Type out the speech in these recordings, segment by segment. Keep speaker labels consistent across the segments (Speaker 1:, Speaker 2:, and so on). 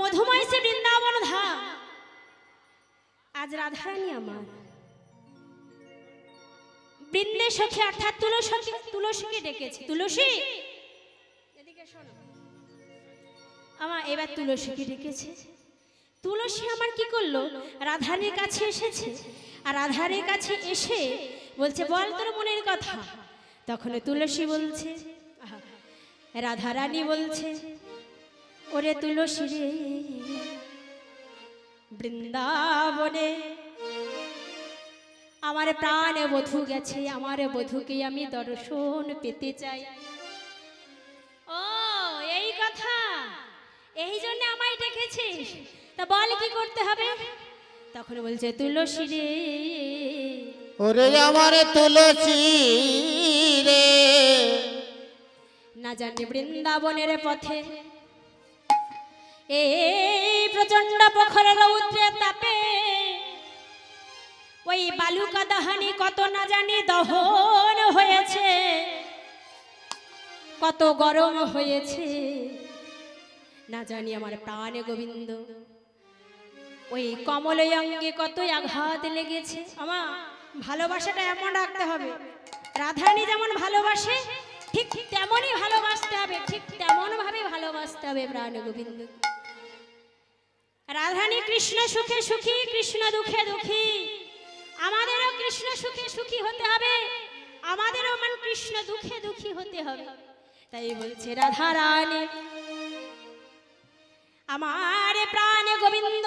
Speaker 1: মধুময় সে বৃন্দাবন ধাম আজ রাধারানী আমার বৃন্দে সখী অর্থাৎ তুলসীকে ডেকেছে। তুলসী এদিকে শোনো, আমার এবার তুলসীকে ডেকেছে। তুলসী আমার কি করলো, রাধারানীর কাছে এসেছে। আর রাধারানীর কাছে এসে বলছে, বল তোর মনের কথা। তখন তুলসী বলছে, রাধারানী বলছে, ওরে তুলসী রে, বৃন্দাবনে আমার প্রাণে বধূ গেছে, আমার বধূকে আমি দর্শন পেতে চাই। ও এই কথা, এই জন্য আমায় ডেকেছিস, তা বল কি করতে হবে। তখন বলছে, তুলসী রে,
Speaker 2: ওরে আমার তুলসী রে,
Speaker 1: না জানি বৃন্দাবনের পথে এই প্রচন্ড প্রখর রৌদ্রের তাপে ওই বালুকা দাহানি কত না জানি দহন হয়েছে, কত গরম হয়েছে, না জানি আমার প্রাণে গোবিন্দ ওই কমল অঙ্গে কত আঘাত লেগেছে। আমার ভালোবাসাটা এমন রাখতে হবে, রাধারানী যেমন ভালোবাসে ঠিক তেমনই ভালোবাসতে হবে, ঠিক তেমন ভাবে ভালোবাসতে হবে প্রাণ গোবিন্দ। রাধারানী কৃষ্ণ সুখে সুখী, কৃষ্ণ দুঃখে দুঃখী। আমাদেরও কৃষ্ণ সুখে সুখী হতে হবে, আমাদেরও মন কৃষ্ণ দুঃখে দুঃখী হতে হবে। তাই বলছে রাধারানী আমার প্রাণ গোবিন্দ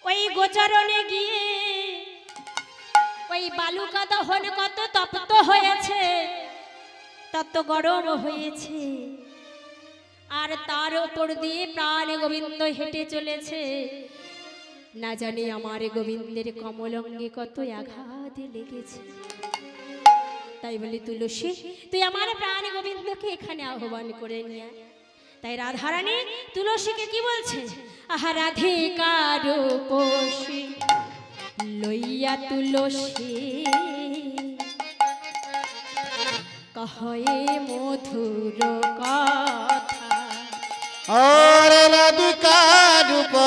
Speaker 1: ওই গোচরণে গিয়ে ওই বালুকা দহন কত তপ্ত হয়েছে, তত গরম হয়েছে, আর তার উপর দিয়ে প্রাণ গোবিন্দ হেঁটে চলেছে। না জানি আমার গোবিন্দের কমল অঙ্গে কত আঘাত লেগেছে। তাই বলি তুলসী, তুই আমার প্রাণ গোবিন্দকে এখানে আহ্বান করে নিয়ে। তাই রাধারানী তুলসীকে কি বলছে, আহা রাধিকার রূপসী লইয়া তুলসী কহে মধুর কথা।
Speaker 2: আর রাধিকার রূপসী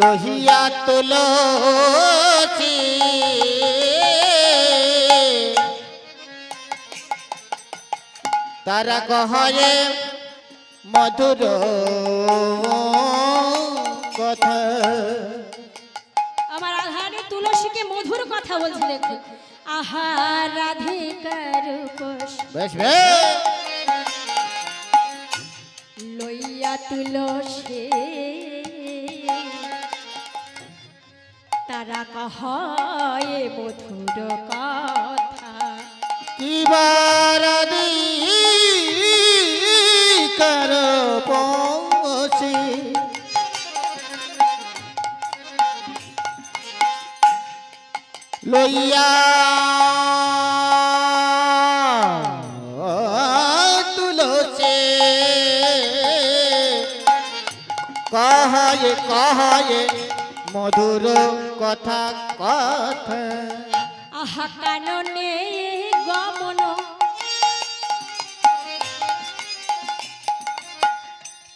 Speaker 2: লহিয়া তুলসী তারা কহে মধুর কথা।
Speaker 1: আমার রাধারানী তুলসীকে মধুর কথা বলছে, দেখুন, আহা রাধিকার রূপসী
Speaker 2: বেশ বেশ
Speaker 1: লইয়া তুলসী তারা কহে মধুর কথা।
Speaker 2: কিবার রাধিকার রূপসী লইয়া তুলসী কহে কহে মধুর কথা কথা।
Speaker 1: আহা কাননে গমন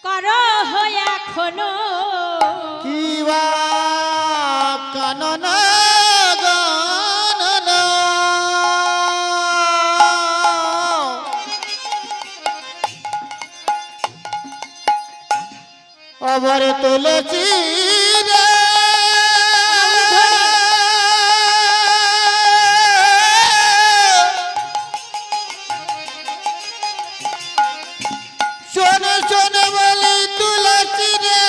Speaker 1: কর এখনো
Speaker 2: কিবা কানন গানন আবার তুলসী রে, শোনে শোনে বলে তুলসী রে,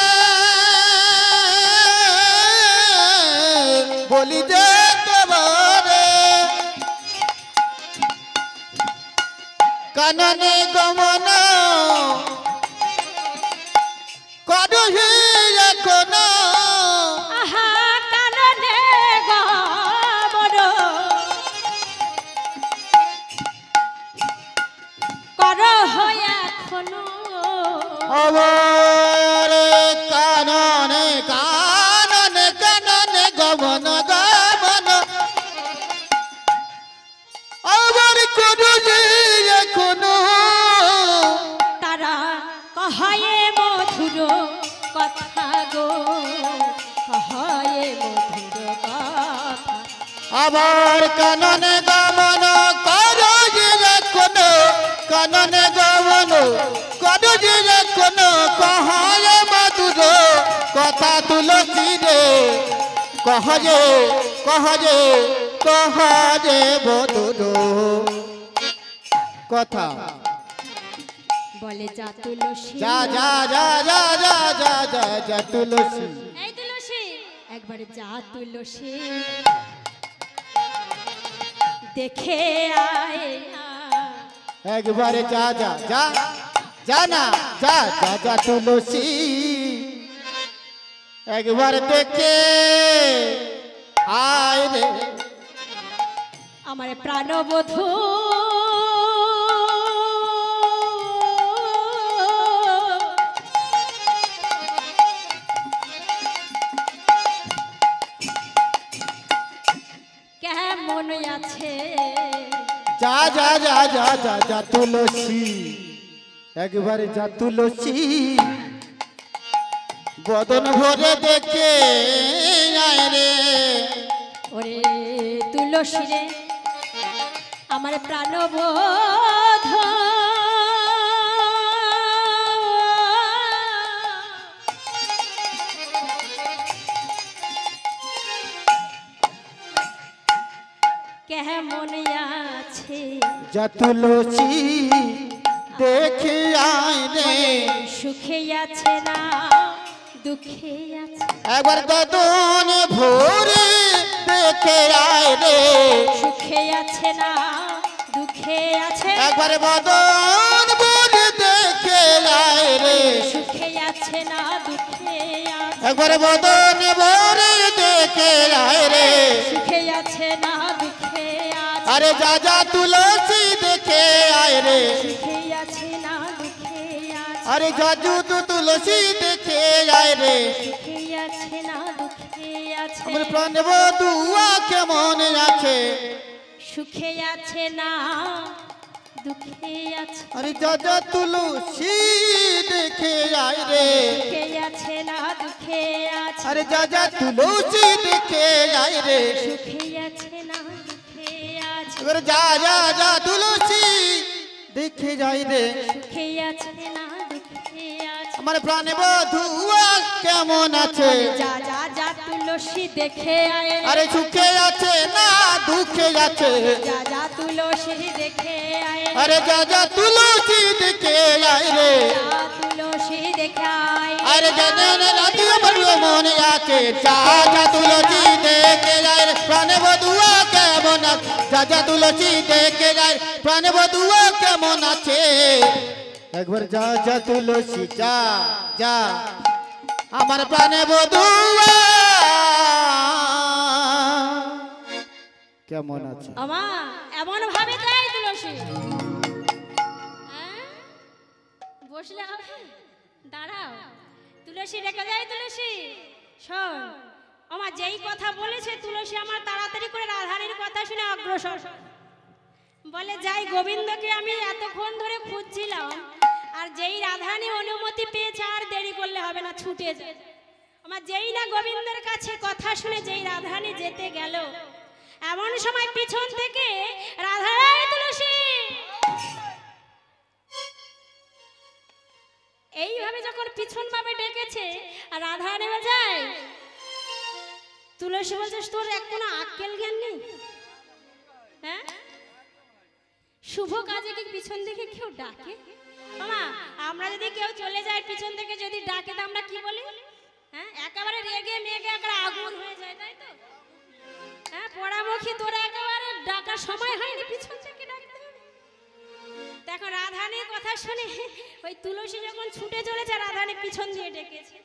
Speaker 2: বলি যে তোমারে কাননে গমন করহি এখন।
Speaker 1: আহা কাননে গমন কর এখনো
Speaker 2: আবার কাননে কাননে কাননে গমন গমন আবার কাননে গমন করো যে কোন কাননে গমন করো যে কোন কহায় মধুর কথা তুলসী রে কহজে কহজে কহজে মধুর কথা
Speaker 1: বলে যা তুলসী
Speaker 2: যা যা যা যা যা যা যা যা তুলসী
Speaker 1: এই তুলসী একবার যা তুলসী দেখে আয় না
Speaker 2: একবারে যা যা যা যা না যা যা যা তুলসী একবার দেখে আয় রে
Speaker 1: আমার প্রাণবধূ কেমন আছে
Speaker 2: যা যা যা যা যা যা তুলসী একবারে যা তুলসী বদন ভরে দেখে আয় রে
Speaker 1: ওরে তুলসী রে আমার প্রাণবোধ কেমন আছে
Speaker 2: যা তুলসী দেখে আয় রে
Speaker 1: সুখে আছে না দুঃখে আছে
Speaker 2: একবার বদন ভরে দেখে আয় রে
Speaker 1: সুখে আছে না দুঃখে আছে
Speaker 2: একবার বদন ভরে দেখে আয় রে
Speaker 1: সুখে আছে না দুঃখে আছে
Speaker 2: একবার বদন ভরে দেখে আয় রে
Speaker 1: সুখে আছে না দুঃখে আছে
Speaker 2: আরে যা যা তুলসী দেখে আয় রে
Speaker 1: সুখে আছে না দুঃখে আছে
Speaker 2: আরে জাজু তো তুলসী দেখে আয় রে
Speaker 1: সুখে আছে না দুঃখে আছে
Speaker 2: আমার প্রাণ বধুয়া কেমন আছে
Speaker 1: সুখে আছে না দুঃখে আছে
Speaker 2: আরে যা যা তুলসী দেখে আয় রে
Speaker 1: সুখে আছে না দুঃখে আছে
Speaker 2: আরে যা যা তুলসী দেখে আয় রে
Speaker 1: সুখে আছে না দুঃখে আছে
Speaker 2: এবার যা যা যা তুলসী দেখে যাই রে
Speaker 1: সুখে আছে না দুঃখে আছে
Speaker 2: আমার প্রাণ বধুয়া কেমন আছে
Speaker 1: যা যা যা তুলসী দেখে আয় রে।
Speaker 2: আরে সুখে আছে না দুঃখে আছে
Speaker 1: যা যা তুলসী দেখে আয় রে।
Speaker 2: আরে যা যা তুলসী দেখে আয় রে
Speaker 1: যা তুলসী দেখে আয় রে।
Speaker 2: আরে জানে রাতি আমার মনে আছে যা যা তুলসী দেখে যায় রে প্রাণ বধুয়া কেমন আছে যা যা তুলসী দেখে যায় প্রাণ বধুয়া কেমন আছে একবার যা যা তুলসী যা যা আমার প্রাণ বধুয়া কেমন আছে
Speaker 1: আমা এমন ভাবে তাই তুলসী হ্যাঁ? বসলে হবে দাঁড়াও তুলসী রেখে যায় তুলসী শোন আমার যেই কথা বলেছে তুলসী আমার তাড়াতাড়ি করে রাধারানীর কথা শুনে অগ্রসর বলে যাই গোবিন্দকে আমি এতক্ষণ ধরে খুঁজছিলাম আর যেই রাধারানী অনুমতি পেয়েছে আর দেরি করলে হবে না ছুটে যায় আমার যেই না গোবিন্দের কাছে কথা শুনে যেই রাধারানী যেতে গেল এমন সময় পিছন থেকে রাধারানী তুলসী এইভাবে যখন পিছন ভাবে ডেকেছে আর রাধারানী যায় তুলসী বলছে তোর এক কোনো আক্কেল জ্ঞান নেই হ্যাঁ শুভ কাজে কি পিছন থেকে কেউ ডাকে মামা আমরা যদি কেউ চলে যায় পিছন থেকে যদি ডাকে তো আমরা কি বলি হ্যাঁ একেবারে রেগে মেগে একেবারে আগুন হয়ে যায় তাই তো হ্যাঁ পড়ামুখী তোরা একেবারে ডাকার সময় হয়নি পিছন থেকে ডাকতে হবে দেখো রাধারানীর কথা শুনে ওই তুলসী যখন ছুটে চলেছে রাধারানী পিছন দিয়ে ডেকেছে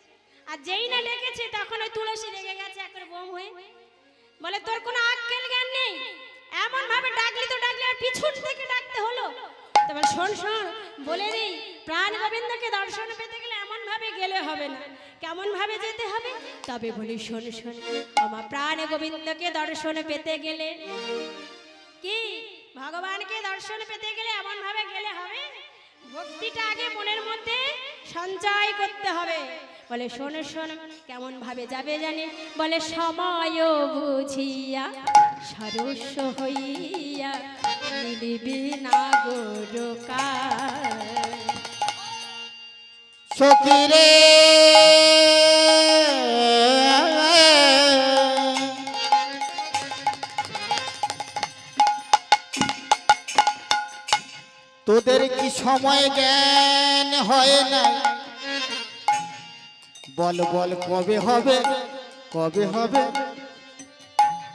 Speaker 1: আর যেই না ডেকেছে তখন ওই তুলসী রেগে গেছে একবার বোম হয়ে বলে তোর কোনো আক্কেল জ্ঞান নেই এমন ভাবে ডাকলি তো ডাকলি আর পিছন থেকে ডাকতে হলো তবে শোন শোন বলে দিই প্রাণ গোবিন্দকে দর্শন পেতে গেলে এমন ভাবে গেলে হবে না কেমন ভাবে যেতে হবে তবে বলি শোন শোন আমার প্রাণ গোবিন্দকে দর্শন পেতে গেলে কি ভগবানকে দর্শন পেতে গেলে এমন ভাবে গেলে হবে ভক্তিটা আগে মনের মধ্যে সঞ্চয় করতে হবে বলে শোনো শোনো কেমন ভাবে যাবে জানে, বলে সময় বুঝিয়া সরস্ব হইয়া মিলিবি না গোরকার।
Speaker 2: সখী রে তোদের কি সময় জ্ঞান হয় না? বল বল কবে হবে, কবে হবে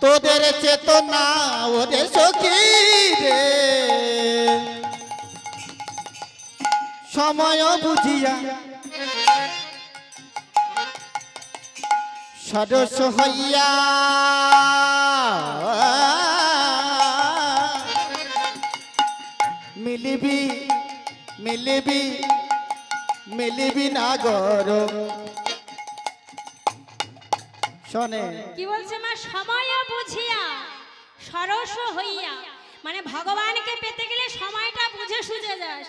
Speaker 2: তোদের চেতনা ওরে সখী রে? সময় বুঝিয়া সদস্য হইয়া মিলিবি মিলিবি মিলিবি না গর। শোনে
Speaker 1: কি বলছে মা? সময় বুঝিয়া সরস হইয়া, মানে ভগবানকে পেতে গেলে সময়টা বুঝে সুঝে যাস,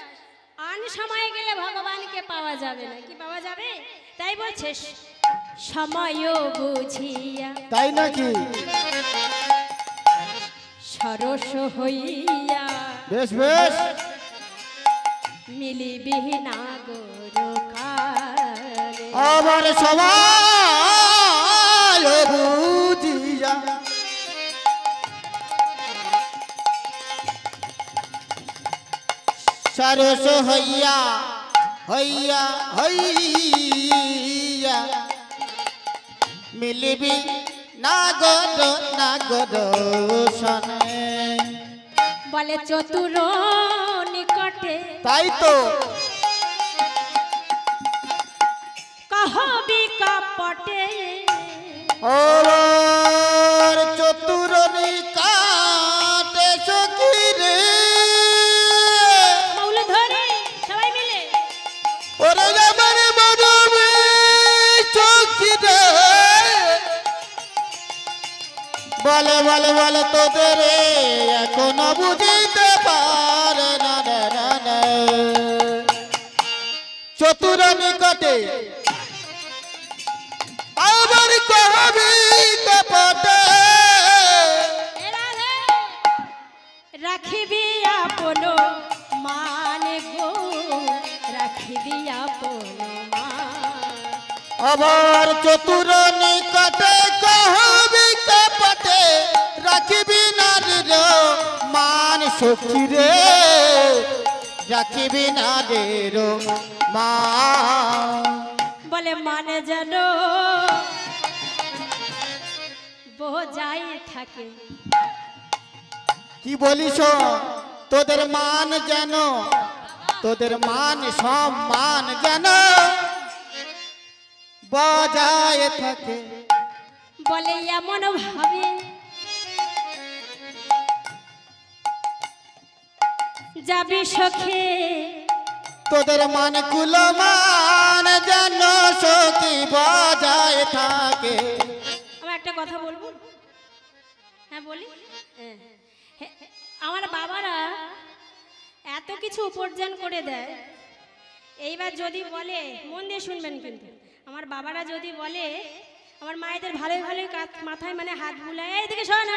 Speaker 1: আন সময়ে গেলে ভগবানকে পাওয়া যাবে না। কি পাওয়া যাবে? তাই বলছে সময় বুঝিয়া,
Speaker 2: তাই নাকি?
Speaker 1: সরস হইয়া
Speaker 2: বেশ বেশ
Speaker 1: মিলিবি না গোরকার।
Speaker 2: আবার সবাই বুঝিয়া সরস হইয়া হইয়া হইয়া মিলিবি না গদ না গদ। শোনে
Speaker 1: বলে চতুর নিকটে
Speaker 2: তাই তো
Speaker 1: কহবি কপটে,
Speaker 2: ওর চতুর নিকটে সখী রে।
Speaker 1: মৌল ধরে সবাই মিলে
Speaker 2: ওরে আমার মরমে সখী রে। বলে বলে বলে তোদের এখনো বুঝিতে পারে না রে না রে। চতুর নিকটে আবার কহবি কপটে,
Speaker 1: রাখিবি আপন মান গো, রাখিবি আপন মান।
Speaker 2: আবার চতুর নিকটে কহবি কপটে রাখিবি নারীর মান সখী রে। রাখিবি নারীর মান।
Speaker 1: বলে মানে যেন বোঝাই থাকে।
Speaker 2: কি বলিস? তোদের মান যেন, তোদের মান সম্মান যেন বজায় থাকে।
Speaker 1: বলে এমন ভাবে যাবি সখে,
Speaker 2: তোদের মান কুলমান যেন সখী বজায় থাকে।
Speaker 1: আমি একটা কথা বলবো? হ্যাঁ বলি। হ্যাঁ, আমার বাবারা এত কিছু উপার্জন করে দেয়, এইবার যদি বলে, মন দিয়ে শুনবেন কিন্তু, আমার বাবারা যদি বলে আমার মায়েদের ভালোই ভালোই মাথায় মানে হাত বুলায়, এইদিকে শোন,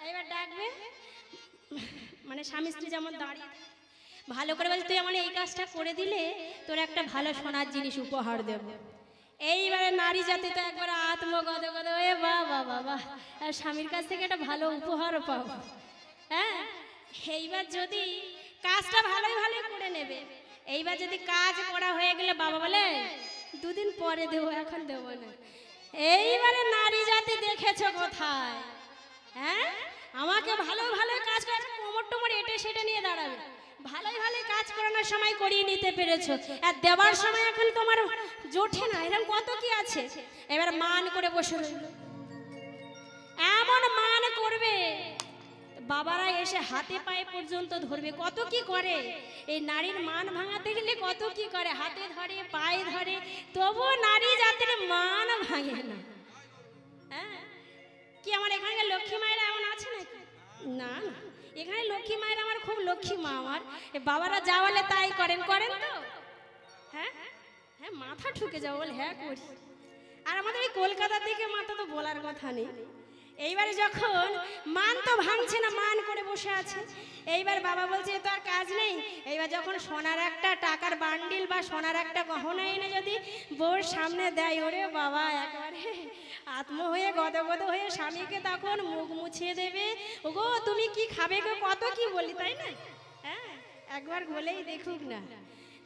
Speaker 1: এইবার ডাকবে, মানে স্বামী স্ত্রী যেমন দাঁড়িয়ে ভালো করে বলছে তুই আমার এই কাজটা করে দিলে তোর একটা ভালো সোনার জিনিস উপহার দেব। এইবারে নারী জাতি তো একবারে আত্মগত গত, এ বাবা বাবা, আর স্বামীর কাছ থেকে একটা ভালো উপহারও পাবো। হ্যাঁ, এইবার যদি কাজটা ভালোই ভালোই করে নেবে, এইবার যদি কাজ করা হয়ে গেলে বাবা বলে দুদিন পরে দেবো, এখন দেবো না। এইবারে নারী জাতি দেখেছো কোথায়? হ্যাঁ, আমাকে ভালো ভালো কাজ করে কোমর টোমর এটে সেটে নিয়ে দাঁড়াবে, ভালোই ভালো কাজ করানোর সময় করিয়ে নিতে পেরেছো, আর দেবার সময় এখন তোমার জোটে না, এরকম কত কি আছে। এবার মান করে বসে রইল, এমন মান করবে বাবারা এসে হাতে পায়ে পর্যন্ত ধরবে, কত কি করে। এই নারীর মান ভাঙাতে গেলে কত কি করে, হাতে ধরে পায়ে ধরে, তবু নারী জাতির মান ভাঙে না। হ্যাঁ, কি আমার এখানে লক্ষ্মী মায়েরা এমন আছে নাকি? না না, এখানে লক্ষ্মী মায়ের আমার খুব লক্ষ্মী মা। আমার বাবারা যা বলে তাই করেন, করেন তো? হ্যাঁ হ্যাঁ মাথা ঠুকে যাও বল, হ্যাঁ করি। আর আমাদের এই কলকাতার দিকে মাথা তো বলার কথা নেই। এইবারে যখন মান তো ভাঙছে না, মান করে বসে আছে। এইবার বাবা বলছে তো আর কাজ নেই। এইবার যখন সোনার একটা টাকার বান্ডিল বা সোনার একটা গহনা এনে যদি বউর সামনে দেয়, ওরে বাবা একবারে আত্ম হয়ে গদগদ হয়ে স্বামীকে তখন মুখ মুছিয়ে দেবে। ওগো তুমি কি খাবে গো, কত কি বলি, তাই না? হ্যাঁ একবার বলেই দেখুক না।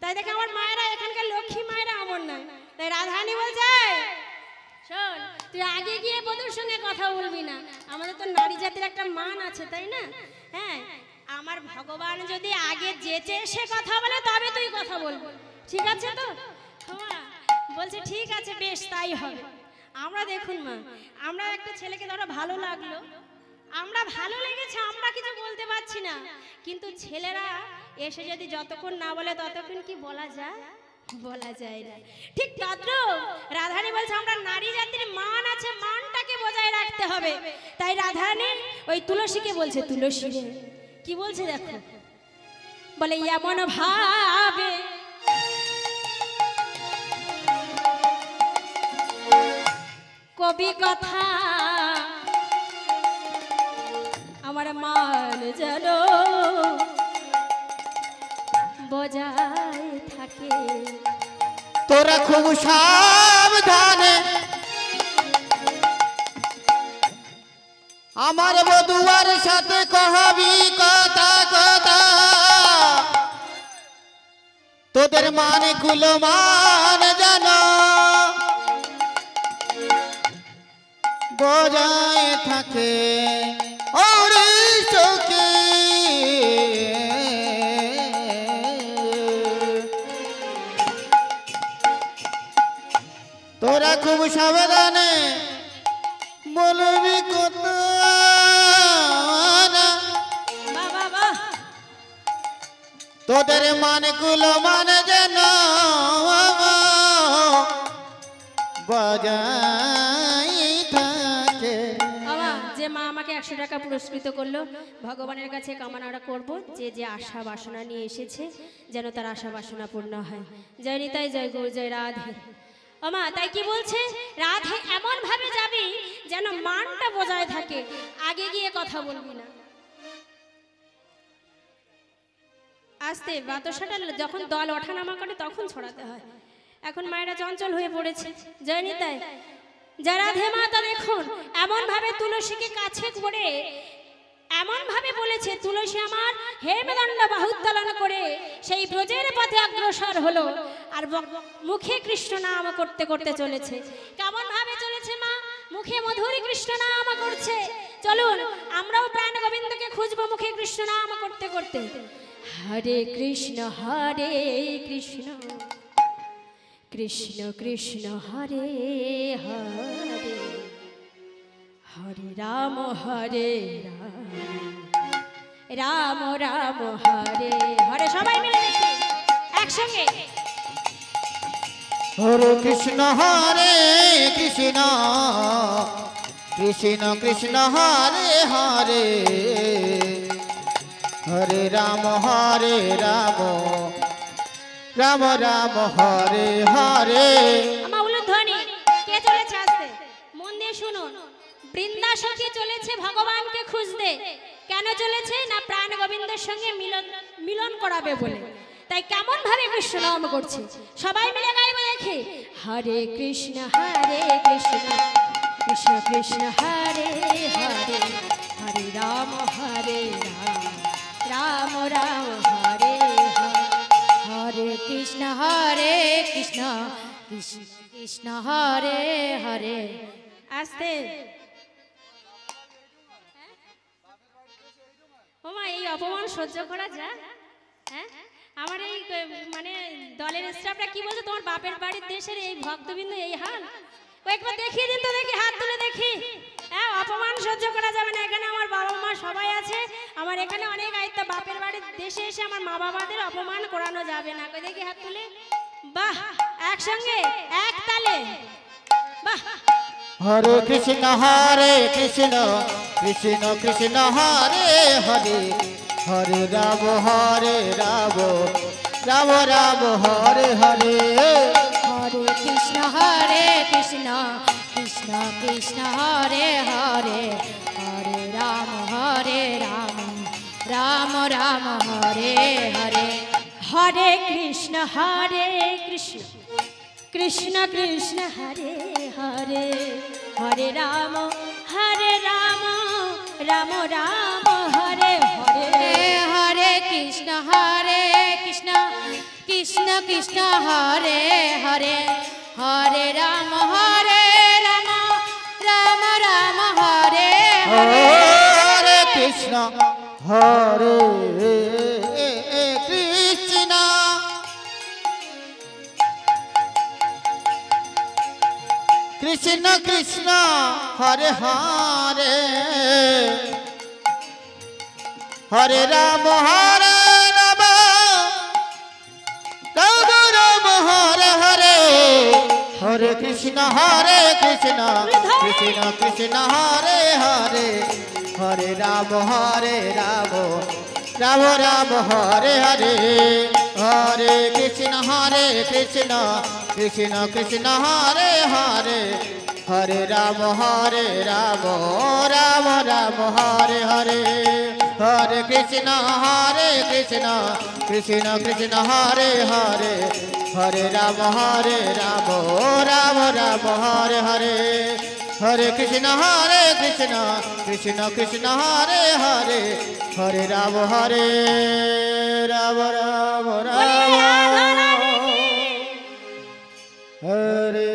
Speaker 1: তাই দেখে আমার মায়েরা, এখানকার লক্ষ্মী মায়েরা আমার নয়। তাই রাধারানী বলছে শোন, তুই আগে গিয়ে বধূর সঙ্গে কথা বলবি না, আমাদের তো নারী জাতির একটা মান আছে, তাই না? হ্যাঁ আমার ভগবান যদি আগে যেচে এসে কথা বলে তবে তুই কথা বলবি, ঠিক আছে তো? মা বলছে ঠিক আছে বেশ তাই হবে। আমরা দেখুন মা, আমরা একটা ছেলেকে ধরো ভালো লাগলো, আমরা ভালো লেগেছে, আমরা কিছু বলতে পারছি না, কিন্তু ছেলেরা এসে যদি যতক্ষণ না বলে ততক্ষণ কি বলা যায়? বলা যায় না। ঠিক তদ্রুপ রাধারানী বলছে আমরা নারী জাতির মান আছে, মানটাকে বজায় রাখতে হবে। তাই রাধারানী ওই তুলসীকে বলছে, তুলসী রে, কি বলছে দেখো, বলে এমন ভাবে কবি কথা আমার মান যেন বজায় থাকে।
Speaker 2: তোরা খুব সাবধানে আমার বধুয়ার সাথে কহবি কথা কথা, তোদের মানে গুলো মান যেন বজায় থাকে। ওরে চোখে তোরা খুব সাবধানে বলবি কথা, তোদের মানগুলো মানে যেন বজায় থাকে।
Speaker 1: যে মা আমাকে 100 টাকা পুরস্কৃত করলো, ভগবানের কাছে কামনা করব যে যে আশা বাসনা নিয়ে এসেছে যেন তার আশা বাসনা পূর্ণ হয়। জয় নিতাই, জয় গৌর, জয় রাধে। ওমা তাই কি বলছে, রাধে এমন ভাবে যাবি যেন মানটা বজায় থাকে, আগে গিয়ে কথা বলবি না। আস্তে বাতাসাটা যখন দল ওঠানামা করে তখন ছড়াতে হয়। এখন মায়েরা চঞ্চল হয়ে পড়েছে। জয় নিতাই, জয় রাধে। মাতা দেখুন এমন ভাবে তুলসীকে কাছে করে এমন ভাবে বলেছে, তুলসী আমার হেমদণ্ড বাহুত্তোলন করে সেই ব্রজের পথে অগ্রসর হলো আর মুখে কৃষ্ণ নাম করতে করতে চলেছে। কেমন ভাবে চলেছে মা, মুখে মধুর কৃষ্ণ নাম করছে। চলুন আমরাও প্রাণ গোবিন্দকে খুঁজবো মুখে কৃষ্ণ নাম করতে করতে। হরে কৃষ্ণ কৃষ্ণ কৃষ্ণ হরে হরে, হরে রাম রাম রাম হরে হরে। সবাই মিলে একসঙ্গে
Speaker 2: হরে কৃষ্ণ কৃষ্ণ কৃষ্ণ হরে হরে, হরে রাম রাম রাম হরে হরে।
Speaker 1: আমার উলুধ্বনি কে চলেছে আস্তে মন দিয়ে শুনুন। বৃন্দাসখী চলেছে ভগবানকে খুঁজতে। কেন চলেছে না প্রাণ গোবিন্দের সঙ্গে মিলন করাবে বলে। তাই কেমন ভাবে কৃষ্ণ নাম করছে, সবাই মিলে গাইবো দেখি। হরে কৃষ্ণ কৃষ্ণ কৃষ্ণ হরে হরে, হরে রাম রাম রাম হরে হরে, হরে কৃষ্ণ কৃষ্ণ কৃষ্ণ হরে হরে। আস্তে ওমা এই অপমান সহ্য করা যায়? হ্যাঁ আমার এই মানে দলের স্টাফরা কি বলছে, তোমার বাপের বাড়ির দেশের এই ভক্তবৃন্দ এই হাল। ও একবার দেখিয়ে দিন তো দেখি, হাত তুলে দেখি। হ্যাঁ অপমান সহ্য করা যাবে না। এখানে আমার বাবা মা সবাই আছে, আমার এখানে অনেক আয়ত্ত। বাপের বাড়ির দেশে এসে আমার মা বাবাদের অপমান করানো যাবে না। কই দেখি হাত তুলে, বাহ একসঙ্গে এক তালে, বাহ।
Speaker 2: হরে কৃষ্ণ কৃষ্ণ কৃষ্ণ হরে হরে, হরে রাম রাম রাম হরে হরে।
Speaker 1: হরে কৃষ্ণ কৃষ্ণ কৃষ্ণ হরে হরে হরে রাম রাম রাম হরে হরে হরে কৃষ্ণ কৃষ্ণ কৃষ্ণ হরে হরে হরে রাম রাম রাম হরে হরে হরে কৃষ্ণ কৃষ্ণ কৃষ্ণ হরে হরে হরে রাম রাম রাম হরে হরে
Speaker 2: হরে কৃষ্ণ হরে কৃষ্ণ কৃষ্ণ কৃষ্ণ হরে হরে হরে রাম রাম রাম রাম হরে হরে হরে কৃষ্ণ কৃষ্ণ কৃষ্ণ হরে হরে হরে রাম রাম রাম রাম হরে হরে হরে কৃষ্ণ কৃষ্ণ কৃষ্ণ হরে হরে হরে রাম রাম রাম হরে হরে হরে কৃষ্ণ কৃষ্ণ কৃষ্ণ হরে হরে হরে রাম রাম রাম হরে হরে হরে কৃষ্ণ কৃষ্ণ কৃষ্ণ হরে হরে হরে রাম রাম হরে হরে।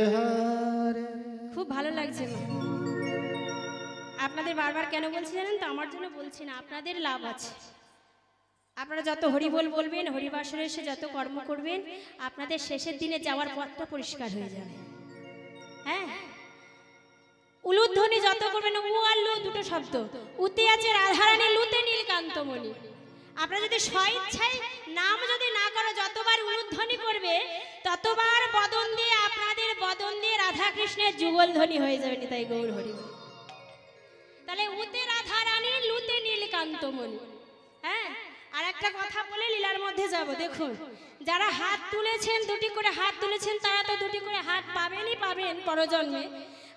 Speaker 1: খুব ভালো লাগছে মা। আপনাদের বারবার কেন বলছি জানেন তো? আমার জন্য বলছি না, আপনাদের লাভ আছে। আপনারা যত হরিবোল বলবেন, হরিবাসরে এসে যত কর্ম করবেন, আপনাদের শেষের দিনে যাওয়ার পথটা পরিষ্কার হয়ে যাবে। হ্যাঁ, উলুধ্বনি যত করবেন, উ আর লু দুটো শব্দ, উতে আছে রাধারানী, লুতে নীলকান্তমণি। আপনারা যদি স্বইচ্ছায় নাম যদি না করো, যতবার উলুধ্বনি করবে ততবার বদন দিয়ে, আপনাদের বদন দিয়ে রাধা কৃষ্ণের যুগল ধ্বনি হয়ে যাবে। তাই গৌর হরি। তাহলে উতে রাধারানী, লুতে নীলকান্তমণি। হ্যাঁ, আর একটা কথা বলে লীলার মধ্যে যাব। দেখুন, যারা হাত তুলেছেন, দুটি করে হাত তুলেছেন, তারা তো দুটি করে হাত পাবেনই পাবেন পরজন্মে।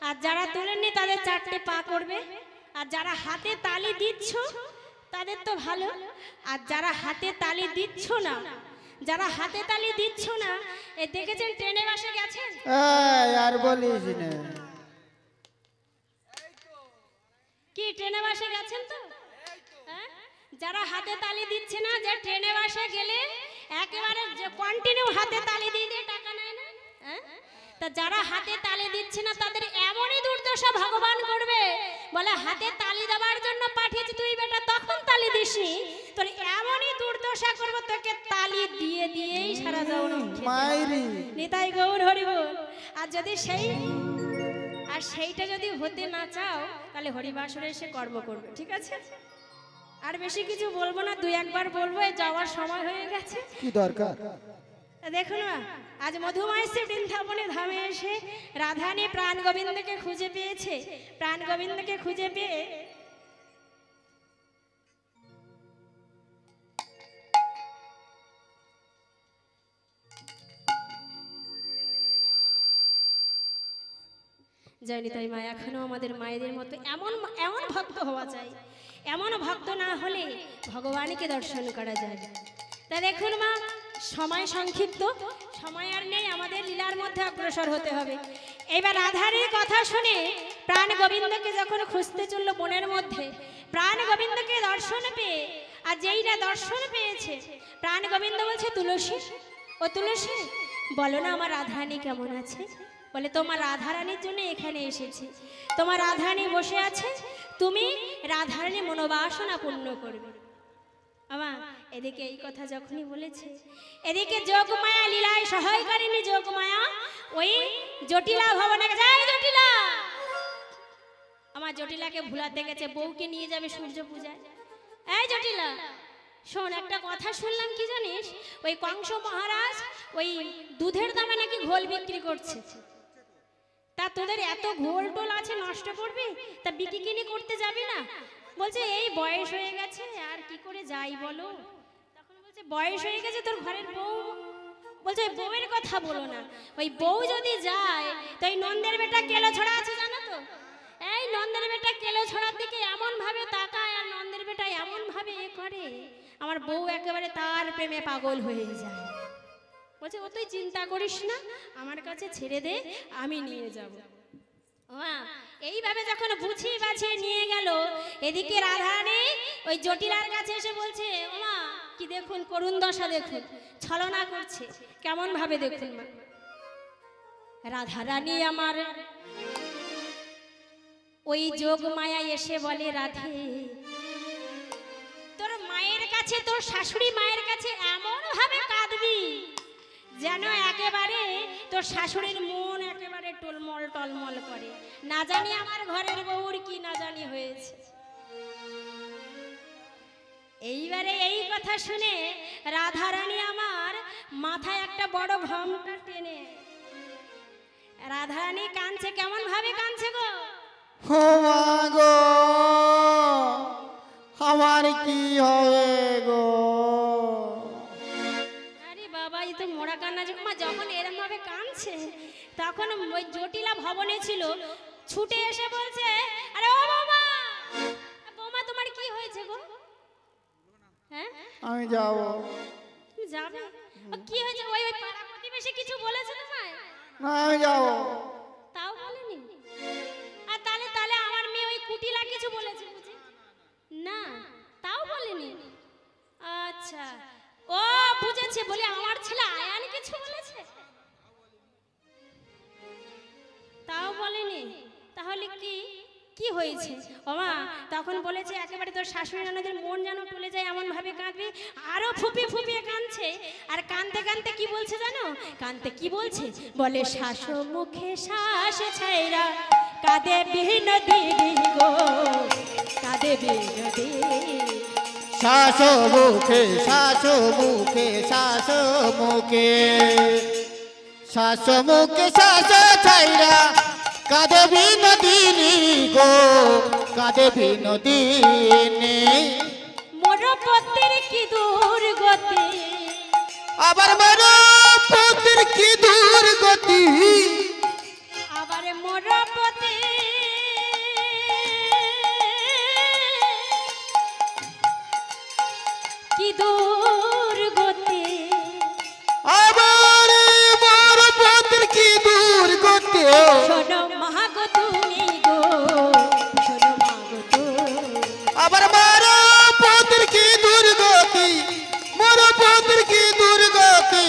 Speaker 1: আর যারা তোলেননি তাদের চারটে পা করবে। আর যারা হাতে তালি দিচ্ছ তাদের তো ভালো। আর যারা হাতে তালি দিচ্ছ না, এ দেখেছেন ট্রেনে বাসে গেছেন?
Speaker 2: আর বলিস না,
Speaker 1: কি ট্রেনে বাসে গেছেন তো? হ্যাঁ, যারা হাতে তালি দিচ্ছে না, যে ট্রেনে বাসে গেলে একেবারে কন্টিনিউ হাতে তালি দিয়ে দিয়ে টাকা নেয় না। হ্যাঁ, তা যারা হাতে তালি দিচ্ছে না তাদের এমনই দুর্দশা ভগবান করবে, বলে হাতে তালি দেওয়ার জন্য পাঠিয়েছি তুই বেটা, তখন তালি দিসনি, তোর এমনই দুর্দশা করব, তোকে তালি দিয়ে দিয়েই সারা জীবন মাইরি। নিতাই গৌর হরি বল। আর যদি সেইটা যদি হতে না চাও, তাহলে হরিবাসরে এসে কর্ম করবে, ঠিক আছে? আর বেশি কিছু বলবো না, দুই একবার বলবো, যাওয়ার সময় হয়ে গেছে।
Speaker 2: কি দরকার?
Speaker 1: দেখুন না, আজ মধুমায়সী বৃন্দাবনে ধামে এসে রাধানী প্রাণ গোবিন্দকে খুঁজে পেয়েছে। প্রাণ গোবিন্দকে খুঁজে পেয়ে জানি তাই মা, এখনো আমাদের মায়েদের মতো এমন এমন ভক্ত হওয়া চাই। এমন ভক্ত না হলে ভগবানকে দর্শন করা যায়। তা দেখুন মা, সময় সংক্ষিপ্ত, সময় আর নেই, আমাদের লীলার মধ্যে অগ্রসর হতে হবে। এবার রাধারীর কথা শুনে প্রাণ গোবিন্দকে যখন খুঁজতে চললো বনের মধ্যে, প্রাণ গোবিন্দকে দর্শন পেয়ে, আর যেই না দর্শন পেয়েছে, প্রাণ গোবিন্দ বলছে, তুলসী, ও তুলসী, বলো না আমার রাধারানী কেমন আছে? বলে, তোমার রাধারানীর জন্য এখানে এসেছি। তোমার রাধারানী বসে আছে, তুমি রাধারানী মনোবাসনা পূর্ণ করবে। আমা এদিকে এই কথা যখনই বলেছে, এদিকে যোগমায়া লীলায় সহায়কারিণী যোগমায়া ওই জটিলা ভবনে যায়। জটিলা, আমার জটিলাকে ভুলাতে গেছে, বউকে নিয়ে যাবে সূর্য পূজায়। এই জটিলা শোন, একটা কথা শুনলাম, কি জানিস? ওই কংস মহারাজ ওই দুধের দামে নাকি ঘোল বিক্রি করছে। তা তোদের এত ঘোল টোল আছে, নষ্ট করবি, তা বিক্রি কিনি করতে যাবি না? বলছে এই বয়স হয়ে গেছে, আর কি করে যাই বলো? তখন বলছে, বয়স হয়ে গেছে, তোর ঘরের বউ বলছে ওই বউয়ের কথা বলো না, ওই বউ যদি যায় তো এই নন্দের বেটা কেলো ছড়া আছে জানো তো, এই নন্দের বেটা কেলো ছড়ার দিকে এমন ভাবে তাকায় আর নন্দের বেটা এমন ভাবে এ করে, আমার বউ একেবারে তার প্রেমে পাগল হয়ে যায়। বলছে ও তুই চিন্তা করিস না, আমার কাছে ছেড়ে দে, আমি নিয়ে যাব। এইভাবে যখন বুঝিয়ে বাছিয়ে নিয়ে গেল, এদিকে রাধারানী ওই জটিলার কাছে এসে বলছে ওমা কি দেখুন করুণ দশা, দেখুন ছলনা করছে কেমন ভাবে, দেখুন মা। রাধারানী আমার ওই যোগ মায়া এসে বলে রাধে তোর মায়ের কাছে, তোর শাশুড়ি মায়ের কাছে এমন ভাবে কাঁদবি যেন একেবারে তোর শাশুড়ির মন একেবারে টলমল টলমল করে, না জানি আমার ঘরের বউর কি না জানি হয়েছে। এইবারে এই কথা শুনে রাধারানী আমার মাথায় একটা বড় ঘোমটা টেনে, রাধারানী কাঁদছে, কেমন ভাবে কাঁদছে গো,
Speaker 2: ও মা গো আমার কি হবে গো।
Speaker 1: আরে বাবা এই তো মোড়া কান্না, যখন এরকম ভাবে কাঁদছে তখন ওই জটিলা ভবনে ছিল, ছুটে এসে বলছে আরে ও বাবা, বৌমা তোমার কি হয়েছে গো? হ্যাঁ
Speaker 2: আমি যাবো।
Speaker 1: তুমি যাবে? কি হয়েছে? ওই ওই পাড়া প্রতিবেশী কিছু বলেছে তোমায়?
Speaker 2: না আমি যাবো।
Speaker 1: তাও বলেনি? আর তাহলে তাহলে আমার মেয়ে ওই কুটিলা কিছু বলেছে বুঝি? না তাও বলেনি। আচ্ছা ও বুঝেছে, বলে আমার ছেলে আয়ান কিছু বলেছে, তাও বলেনি। তাহলে কি কি হয়েছে? ওমা তখন বলেছে একেবারে তোর শাশুড়ি ননদের মন যেন টলে যায় এমন ভাবে কাঁদবে, আরো ফুপিয়ে ফুপিয়ে কাঁদছে। আর কাঁদতে কাঁদতে কি বলছে জানো? কাঁদতে কি বলছে? বলে শাশু মুখে শ্বাস ছাইরা কাঁদে বিনোদী গো, কাঁদে বিনোদী।
Speaker 2: শাশো মুখে শাশো মুখে শাশো মুখে শাশো মুখে শাশো ছাইরা কাঁদে বিনোদিনী গো, কাঁদে বিনোদিনী।
Speaker 1: মোর পতির কি দুর্গতি,
Speaker 2: আবার মোর পতির কি দুর্গতি,
Speaker 1: আবার মোর পতি কি দুর্গতি,
Speaker 2: আবার মোর পতির কি দুর্গতি।
Speaker 1: শোনো মাগো তুমি গো, শোনো মাগো তুমি।
Speaker 2: আবার মোর পতির কি দুর্গতি, মোর পতির কি দুর্গতি।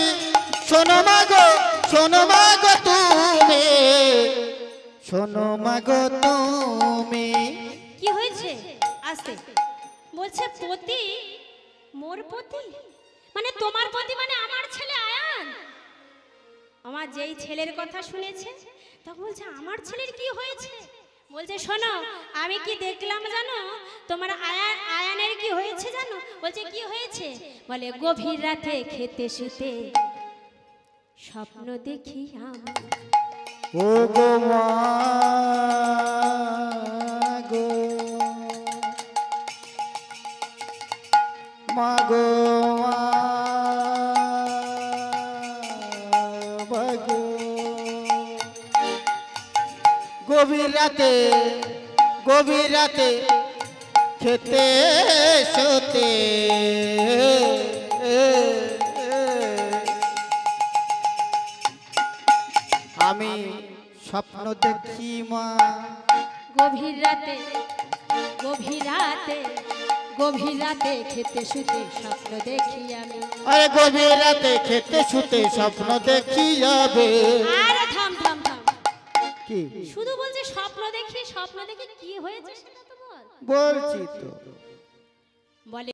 Speaker 2: শোনো মাগো তুমি, শোনো মাগো তুমি।
Speaker 1: কি হয়েছে? আস্তে বলছে পতি, মোর পতি মানে তোমার পতি মানে আমার ছেলে আয়ান। আমার যেই ছেলের কথা শুনেছে তখন বলছে আমার ছেলের কি হয়েছে? বলছে শোনো আমি কি দেখলাম জানো, তোমার আয়ানের কি হয়েছে জানো? বলছে কি হয়েছে? বলে গভীর রাতে খেতে শুতে স্বপ্ন দেখি আমি।
Speaker 2: ও গো মা গো, মা গো মা গো। গভীর রাতে খেতে শুতে আমি স্বপ্ন দেখি মা।
Speaker 1: গভীর রাতে খেতে শুতে স্বপ্ন দেখি আমি।
Speaker 2: আরে গভীর রাতে খেতে শুতে স্বপ্ন দেখি যাবে।
Speaker 1: আরে থাম থাম থাম,
Speaker 2: কি
Speaker 1: শুধু বলছে স্বপ্ন দেখি, স্বপ্ন দেখে কি হয়েছে সেটা তো বল।
Speaker 2: বলছি তো।
Speaker 1: বলে